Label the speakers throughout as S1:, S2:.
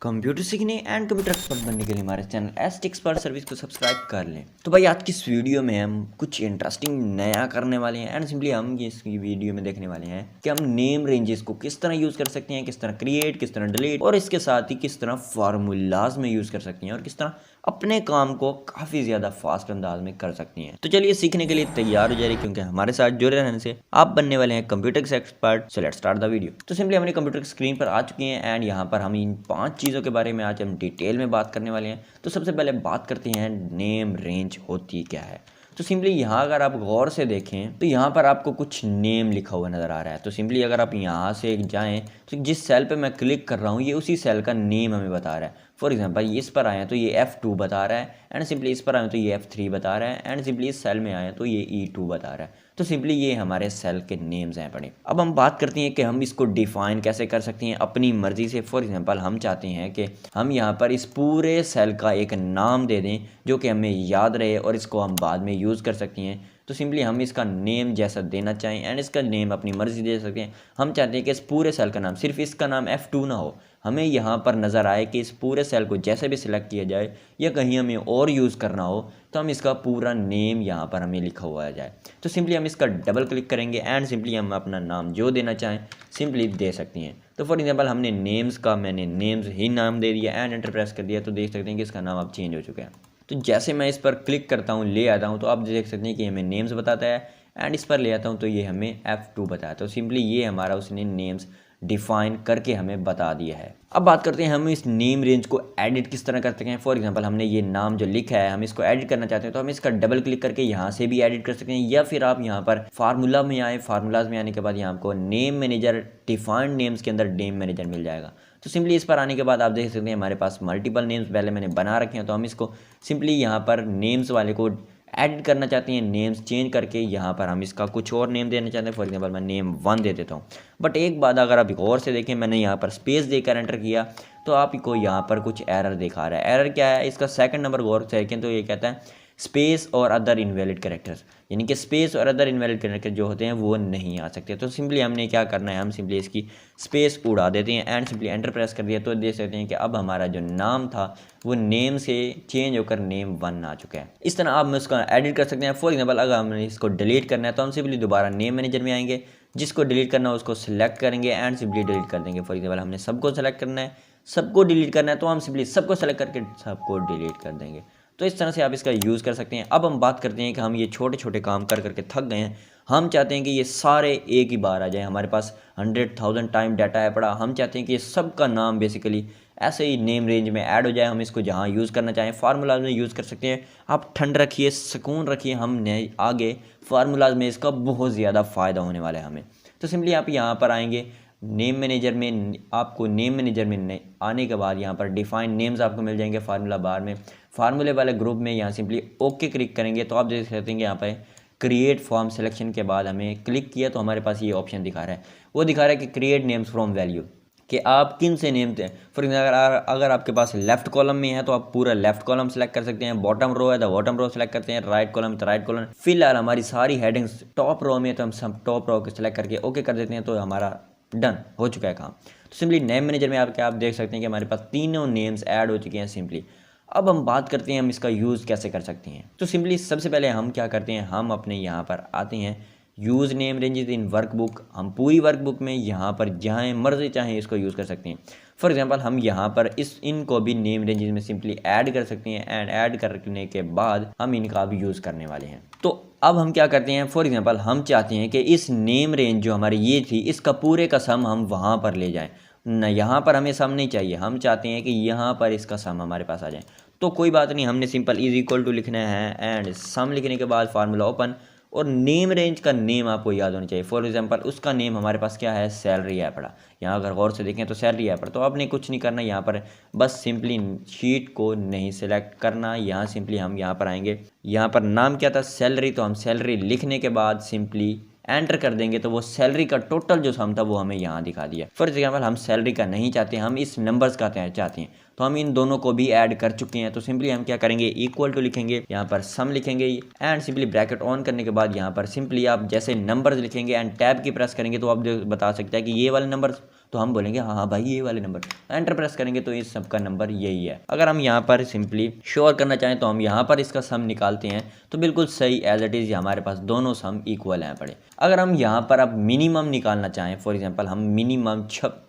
S1: Computer सीखने and computer expert बनने के लिए हमारे चैनल एस एक्सपर्ट सर्विस को सब्सक्राइब कर लें। तो भाई आज की इस वीडियो में हम कुछ इंटरेस्टिंग नया करने वाले हैं एंड सिंपली हम ये इस वीडियो में देखने वाले हैं कि हम नेम रेंजेस को किस तरह यूज़ कर सकते हैं, किस तरह क्रिएट, किस तरह डिलीट और इसके साथ ही किस तरह फार्मूलाज में यूज़ कर सकते हैं और किस तरह अपने काम को काफ़ी ज़्यादा फास्ट अंदाज में कर सकती हैं। तो चलिए सीखने के लिए तैयार हो जाइए क्योंकि हमारे साथ जुड़े रहने से आप बनने वाले हैं computer expert. So let's start the video. तो सिंपली हमने कंप्यूटर स्क्रीन पर आ चुके हैं एंड यहाँ पर हम इन 5 चीज़ों के बारे में आज हम डिटेल में बात करने वाले हैं। तो सबसे पहले बात करते हैं नेम रेंज होती क्या है। तो सिंपली यहाँ अगर आप गौर से देखें तो यहाँ पर आपको कुछ नेम लिखा हुआ नज़र आ रहा है। तो सिंपली अगर आप यहाँ से जाएं तो जिस सेल पे मैं क्लिक कर रहा हूँ ये उसी सेल का नेम हमें बता रहा है। फॉर एग्जांपल इस पर आए तो ये F2 बता रहा है एंड सिंपली इस पर आए तो ये F3 बता रहा है एंड सिंपली इस सेल में आए तो ये E2 बता रहा है। तो सिंपली ये हमारे सेल के नेम्स हैं पड़े। अब हम बात करते हैं कि हम इसको डिफाइन कैसे कर सकते हैं अपनी मर्जी से। फॉर एग्जांपल हम चाहते हैं कि हम यहाँ पर इस पूरे सेल का एक नाम दे दें जो कि हमें याद रहे और इसको हम बाद में यूज़ कर सकते हैं। तो सिंपली हम इसका नेम जैसा देना चाहें एंड इसका नेम अपनी मर्जी दे सकते हैं। हम चाहते हैं कि इस पूरे सेल का नाम सिर्फ इसका नाम F2 ना हो, हमें यहाँ पर नज़र आए कि इस पूरे सेल को जैसे भी सिलेक्ट किया जाए या कहीं हमें और यूज़ करना हो तो हम इसका पूरा नेम यहाँ पर हमें लिखा हुआ आ जाए। तो सिंपली हम इसका डबल क्लिक करेंगे एंड सिंपली हम अपना नाम जो देना चाहें सिंपली दे सकती हैं। तो फॉर एग्जांपल हमने नेम्स का मैंने नेम्स ही नाम दे दिया एंड एंटर प्रेस कर दिया तो देख सकते हैं कि इसका नाम अब चेंज हो चुका है। तो जैसे मैं इस पर क्लिक करता हूँ ले आता हूँ तो आप देख सकते हैं कि हमें नेम्स बताता है एंड इस पर ले आता हूँ तो ये हमें F2 बताया। तो सिंपली ये हमारा उसने नेम्स डिफाइन करके हमें बता दिया है। अब बात करते हैं हम इस नेम रेंज को एडिट किस तरह करते हैं। फॉर एग्जांपल हमने ये नाम जो लिखा है हम इसको एडिट करना चाहते हैं तो हम इसका डबल क्लिक करके यहाँ से भी एडिट कर सकते हैं या फिर आप यहाँ पर फार्मूला में आए, फार्मूलाज में आने के बाद यहाँ आपको नेम मैनेजर डिफाइंड नेम्स के अंदर नेम मैनेजर मिल जाएगा। तो सिंपली इस पर आने के बाद आप देख सकते हैं हमारे पास मल्टीपल नेम्स पहले मैंने बना रखे हैं। तो हम इसको सिंपली यहाँ पर नेम्स वाले को एडिट करना चाहते हैं, नेम्स चेंज करके यहाँ पर हम इसका कुछ और नेम देना चाहते हैं। फॉर एग्जांपल मैं नेम 1 दे देता हूँ। बट एक बात अगर आप गौर से देखें मैंने यहाँ पर स्पेस देकर एंटर किया तो आपको यहाँ पर कुछ एरर दिखा रहा है। एरर क्या है इसका सेकंड नंबर गौर से देखें तो ये कहता है स्पेस और अदर इनवैलिड कैरेक्टर्स, यानी कि स्पेस और अदर इनवैलिड कैरेक्टर जो होते हैं वो नहीं आ सकते। तो सिंपली हमने क्या करना है हम सिंपली इसकी स्पेस उड़ा देते हैं एंड सिंपली एंटर प्रेस कर दिया तो देख सकते हैं कि अब हमारा जो नाम था वो नेम से चेंज होकर नेम 1 आ चुका है। इस तरह आप उसका एडिट कर सकते हैं। फॉर एग्जांपल अगर हमने इसको डिलीट करना है तो हम सिंपली दोबारा नेम मैनेजर में आएंगे, जिसको डिलीट करना है उसको सिलेक्ट करेंगे एंड सिंपली डिलीट कर देंगे। फॉर एग्जांपल हमने सबको सेलेक्ट करना है, सबको डिलीट करना है तो हम सिंपली सबको सेलेक्ट करके सबको डिलीट कर देंगे। तो इस तरह से आप इसका यूज़ कर सकते हैं। अब हम बात करते हैं कि हम ये छोटे छोटे काम कर करके थक गए हैं, हम चाहते हैं कि ये सारे एक ही बार आ जाए। हमारे पास 100,000 टाइम डाटा है पड़ा, हम चाहते हैं कि ये सब का नाम बेसिकली ऐसे ही नेम रेंज में ऐड हो जाए। हम इसको जहाँ यूज़ करना चाहें फार्मूलाज में यूज़ कर सकते हैं। आप ठंड रखिए, सुकून रखिए, हमने आगे फार्मूलाज में इसका बहुत ज़्यादा फ़ायदा होने वाला है हमें। तो सिंपली आप यहाँ पर आएंगे नेम मैनेजर में, आपको नेम मैनेजर में आने के बाद यहाँ पर डिफाइन नेम्स आपको मिल जाएंगे फार्मूला बार में। फार्मूले वाले ग्रुप में यहाँ सिंपली ओके क्लिक करेंगे तो आप देख सकते हैं कि यहाँ पर क्रिएट फॉर्म सिलेक्शन के बाद हमें क्लिक किया तो हमारे पास ये ऑप्शन दिखा रहा है। वो दिखा रहा है कि क्रिएट नेम्स फ्रॉम वैल्यू, कि आप किन से नेम दें। फॉर एग्जाम्पल अगर आपके पास लेफ्ट कॉलम में है तो आप पूरा लेफ्ट कॉलम सेलेक्ट कर सकते हैं, बॉटम रो है तो बॉटम रो सेलेक्ट करते हैं, राइट कॉलम तो राइट कॉलम। फिलहाल हमारी सारी हेडिंग्स टॉप रो में तो हम सब टॉप रो को सेलेक्ट करके ओके कर देते हैं तो हमारा डन हो चुका है काम। तो सिंपली नेम मैनेजर में आप देख सकते हैं कि हमारे पास तीनों नेम्स ऐड हो चुके हैं सिंपली। अब हम बात करते हैं हम इसका यूज़ कैसे कर सकते हैं। तो सिंपली सबसे पहले हम क्या करते हैं हम अपने यहाँ पर आते हैं use name ranges in workbook. हम पूरी वर्कबुक में यहाँ पर जहाँ मर्जी चाहें इसको यूज़ कर सकते हैं। फॉर एग्जांपल हम यहाँ पर इनको भी नेम रेंजेस में सिंपली ऐड कर सकते हैं एंड ऐड करने के बाद हम इनका भी यूज़ करने वाले हैं। तो अब हम क्या करते हैं फॉर एग्जांपल हम चाहते हैं कि इस नेम रेंज जो हमारी ये थी इसका पूरे का सम हम वहाँ पर ले जाएँ न, यहाँ पर हमें सम नहीं चाहिए, हम चाहते हैं कि यहाँ पर इसका सम हमारे पास आ जाए। तो कोई बात नहीं, हमने सिंपल इज इक्वल टू लिखना है एंड सम लिखने के बाद फार्मूला ओपन और नेम रेंज का नेम आपको याद होना चाहिए। फॉर एग्जांपल उसका नेम हमारे पास क्या है सैलरी है पड़ा। यहाँ अगर गौर से देखें तो सैलरी है पड़ा, तो आपने कुछ नहीं करना यहाँ पर, बस सिंपली शीट को नहीं सिलेक्ट करना। यहाँ सिंपली हम यहाँ पर आएंगे, यहाँ पर नाम क्या था सैलरी, तो हम सैलरी लिखने के बाद सिंपली एंटर कर देंगे तो वो सैलरी का टोटल जो सम था वो हमें यहाँ दिखा दिया। फॉर एग्जांपल हम सैलरी का नहीं चाहते, हम इस नंबर्स का चाहते हैं तो हम इन दोनों को भी ऐड कर चुके हैं। तो सिंपली हम क्या करेंगे इक्वल टू लिखेंगे, यहाँ पर सम लिखेंगे एंड सिंपली ब्रैकेट ऑन करने के बाद यहाँ पर सिंपली आप जैसे नंबर्स लिखेंगे एंड टैब की प्रेस करेंगे तो आप बता सकते हैं कि ये वाले नंबर्स तो हम बोलेंगे हाँ हाँ भाई ये वाले नंबर। एंटर प्रेस करेंगे तो इस सब का नंबर यही है। अगर हम यहाँ पर सिंपली श्योर करना चाहें तो हम यहाँ पर इसका सम निकालते हैं तो बिल्कुल सही एज इट इज़ हमारे पास दोनों सम इक्वल हैं पड़े। अगर हम यहाँ पर अब मिनिमम निकालना चाहें, फॉर एग्जांपल हम मिनिमम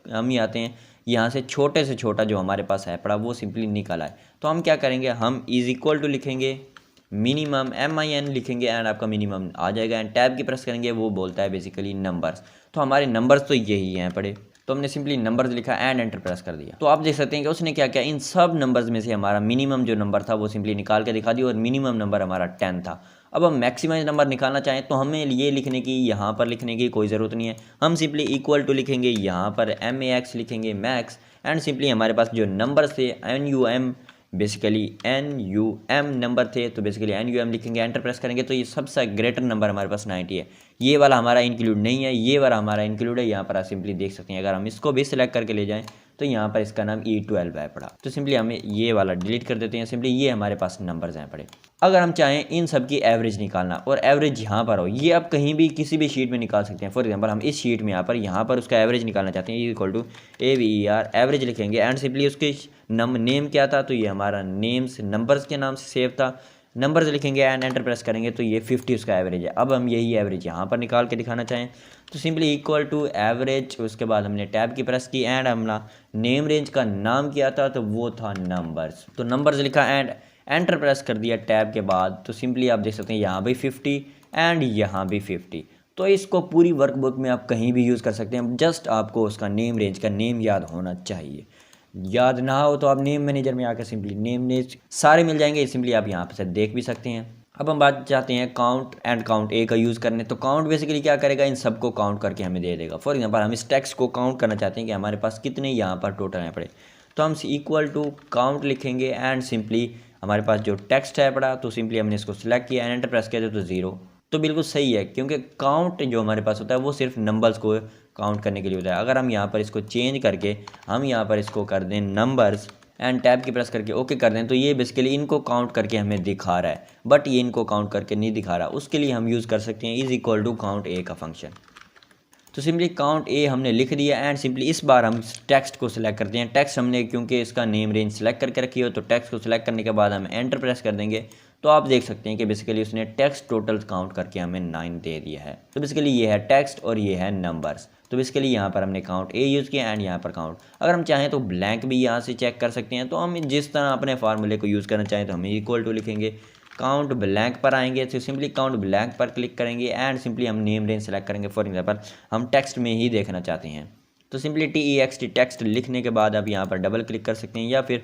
S1: हम ये आते हैं यहाँ से छोटा जो हमारे पास है पड़ा वो सिंपली निकल आए, तो हम क्या करेंगे, हम इज इक्वल टू लिखेंगे मिनिमम MIN लिखेंगे एंड आपका मिनिमम आ जाएगा एंड टैब की प्रेस करेंगे, वो बोलता है बेसिकली नंबर्स। तो हमारे नंबर्स तो यही हैं पड़े, तो हमने सिंपली नंबर्स लिखा एंड एंटर प्रेस कर दिया। तो आप देख सकते हैं कि उसने क्या किया, इन सब नंबर्स में से हमारा मिनिमम जो नंबर था वो सिंपली निकाल के दिखा दिया और मिनिमम नंबर हमारा 10 था। अब हम मैक्सिमाइज नंबर निकालना चाहें तो हमें ये लिखने की, यहाँ पर लिखने की कोई ज़रूरत नहीं है। हम सिंपली इक्वल टू लिखेंगे, यहाँ पर MAX लिखेंगे मैक्स एंड सिंपली हमारे पास जो नंबर थे NUM बेसिकली NUM नंबर थे, तो बेसिकली NUM लिखेंगे, एंटर प्रेस करेंगे तो ये सबसे ग्रेटर नंबर हमारे पास 90 है। ये वाला हमारा इंक्लूड नहीं है, ये वाला हमारा इंक्लूड है। यहाँ पर आप सिंपली देख सकते हैं, अगर हम इसको भी सिलेक्ट करके ले जाएं तो यहाँ पर इसका नाम E12 है पड़ा, तो सिंपली हमें ये वाला डिलीट कर देते हैं। सिंपली ये हमारे पास नंबर्स हैं पड़े। अगर हम चाहें इन सब की एवरेज निकालना और एवरेज यहाँ पर हो, ये आप कहीं भी किसी भी शीट में निकाल सकते हैं। फॉर एग्जांपल हम इस शीट में यहाँ पर उसका एवरेज निकालना चाहते हैं, इक्वल टू AVER एवरेज लिखेंगे एंड सिंपली उसके नेम क्या था, तो ये हमारा नेम्स नंबर्स के नाम से सेव था, नंबर्स लिखेंगे एंड एंटर प्रेस करेंगे तो ये 50 उसका एवरेज है। अब हम यही एवरेज यहाँ पर निकाल के दिखाना चाहें तो सिंपली इक्वल टू एवरेज, उसके बाद हमने टैब की प्रेस की एंड हमने नेम रेंज का नाम किया था तो वो था नंबर्स, तो नंबर्स लिखा एंड एंटर प्रेस कर दिया टैब के बाद। तो सिंपली आप देख सकते हैं यहाँ भी 50 एंड यहाँ भी 50। तो इसको पूरी वर्कबुक में आप कहीं भी यूज़ कर सकते हैं, जस्ट आपको उसका नेम रेंज का नेम याद होना चाहिए। याद ना हो तो आप नेम मैनेजर में आकर सिंपली नेम सारे मिल जाएंगे, सिंपली आप यहाँ से देख भी सकते हैं। अब हम बात चाहते हैं काउंट एंड काउंट ए का यूज़ करने, तो काउंट बेसिकली क्या करेगा, इन सबको काउंट करके हमें दे देगा। फॉर एग्जांपल हम इस टेक्स्ट को काउंट करना चाहते हैं कि हमारे पास कितने यहाँ पर टोटल हैं पड़े, तो हम इक्वल टू काउंट लिखेंगे एंड सिंपली हमारे पास जो टेक्स्ट है पड़ा, तो सिंपली हमने इसको सिलेक्ट किया एंटर प्रेस किया तो 0। तो बिल्कुल सही है, क्योंकि काउंट जो हमारे पास होता है वो सिर्फ नंबर्स को काउंट करने के लिए होता है। अगर हम यहाँ पर इसको चेंज करके हम यहाँ पर इसको कर दें नंबर्स एंड टैब की प्रेस करके ओके कर दें, तो ये बेसिकली इनको काउंट करके हमें दिखा रहा है, बट ये इनको काउंट करके नहीं दिखा रहा। उसके लिए हम यूज़ कर सकते हैं इज इक्वल टू काउंट ए का फंक्शन। तो सिंपली काउंट ए हमने लिख दिया एंड सिंपली इस बार हम टेक्स्ट को सिलेक्ट करते हैं। टेक्स्ट हमने क्योंकि इसका नेम रेंज सेलेक्ट करके रखी हो, तो टेक्स्ट को सिलेक्ट करने के बाद हम एंटर प्रेस कर देंगे, तो आप देख सकते हैं कि बेसिकली उसने टेक्स्ट टोटल काउंट करके हमें 9 दे दिया है। तो बेसिकली ये है टेक्स्ट और ये है नंबर्स। तो बेसिकली यहाँ पर हमने काउंट ए यूज़ किया एंड यहाँ पर काउंट। अगर हम चाहें तो ब्लैंक भी यहाँ से चेक कर सकते हैं, तो हम जिस तरह अपने फार्मूले को यूज़ करना चाहें तो हम इक्वल टू लिखेंगे, काउंट ब्लैंक पर आएंगे तो सिंपली काउंट ब्लैंक पर क्लिक करेंगे एंड सिंपली हम नेम रेंज सेलेक्ट करेंगे। फॉर एग्जांपल हम टेक्स्ट में ही देखना चाहते हैं, तो सिंपली TEXT टेक्स्ट लिखने के बाद आप यहाँ पर डबल क्लिक कर सकते हैं या फिर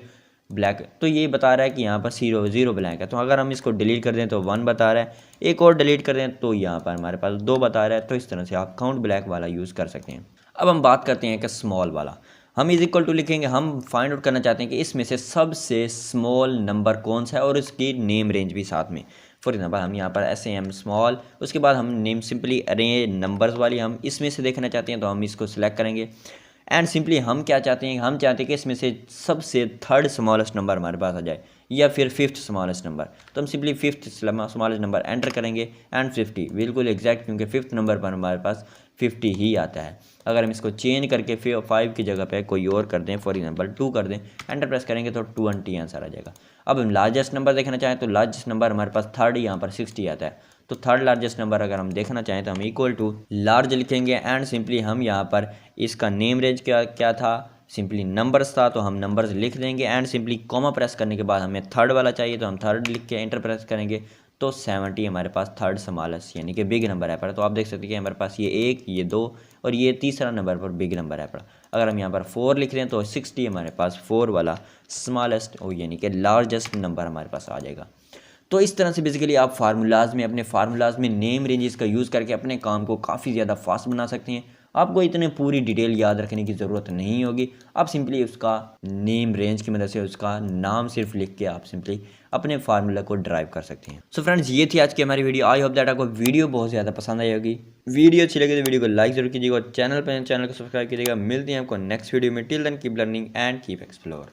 S1: ब्लैक। तो ये बता रहा है कि यहाँ पर 0 ब्लैंक है, तो अगर हम इसको डिलीट कर दें तो 1 बता रहा है, एक और डिलीट कर दें तो यहाँ पर हमारे पास 2 बता रहा है। तो इस तरह से आप काउंट ब्लैक वाला यूज़ कर सकते हैं। अब हम बात करते हैं कि स्मॉल वाला, हम इज इक्वल टू लिखेंगे, हम फाइंड आउट करना चाहते हैं कि इसमें से सबसे स्मॉल नंबर कौन सा है और उसकी नेम रेंज भी साथ में। फॉर एग्जांपल हम यहाँ पर SAM स्मॉल, उसके बाद हम नेम सिंपली अरे नंबर्स वाली हम इसमें से देखना चाहते हैं, तो हम इसको सिलेक्ट करेंगे एंड सिंपली हम क्या चाहते हैं, हम चाहते हैं कि इसमें से सबसे थर्ड स्मॉलेस्ट नंबर हमारे पास आ जाए या फिर 5th स्मॉलेस्ट नंबर। तो हम simply 5th smallest number enter करेंगे एंड 50 बिल्कुल एग्जैक्ट, क्योंकि 5th नंबर पर हमारे पास 50 ही आता है। अगर हम इसको चेंज करके 5 की जगह पे कोई और कर दें, फॉर एग्जांपल 2 कर दें, एंटर प्रेस करेंगे तो 20 आंसर आ जाएगा। अब हम लार्जेस्ट नंबर देखना चाहें तो लार्जेस्ट नंबर हमारे पास थर्ड यहाँ पर 60 आता है। तो थर्ड लार्जेस्ट नंबर अगर हम देखना चाहें तो हम इक्वल टू लार्ज लिखेंगे एंड सिंपली हम यहाँ पर इसका नेम रेंज क्या था, सिंपली नंबर्स था, तो हम नंबर्स लिख देंगे एंड सिंपली कॉमा प्रेस करने के बाद हमें थर्ड वाला चाहिए, तो हम थर्ड लिख के एंटर प्रेस करेंगे तो 70 हमारे पास थर्ड स्मॉलेस्ट यानी कि बिग नंबर है पड़ा। तो आप देख सकते हैं कि हमारे पास ये 1, ये 2 और ये तीसरा नंबर पर बिग नंबर है पड़ा। अगर हम यहाँ पर 4 लिख रहे हैं तो 60 हमारे पास 4 वाला स्मॉलेस्ट और यानी कि लार्जेस्ट नंबर हमारे पास आ जाएगा। तो इस तरह से बेसिकली आप फार्मूलाज में अपने फार्मूलाज में नेम रेंजेस का यूज़ करके अपने काम को काफ़ी ज़्यादा फास्ट बना सकते हैं। आपको इतने पूरी डिटेल याद रखने की ज़रूरत नहीं होगी, आप सिंपली उसका नेम रेंज की मदद से उसका नाम सिर्फ लिख के आप सिंपली अपने फार्मूला को ड्राइव कर सकते हैं। सो फ्रेंड्स, ये थी आज की हमारी वीडियो। आई होप दैट आपको वीडियो बहुत ज़्यादा पसंद आई होगी। वीडियो अच्छी लगी तो वीडियो को लाइक जरूर कीजिएगा और चैनल को सब्सक्राइब कीजिएगा। मिलते हैं आपको नेक्स्ट वीडियो में। Till then keep learning and keep explore.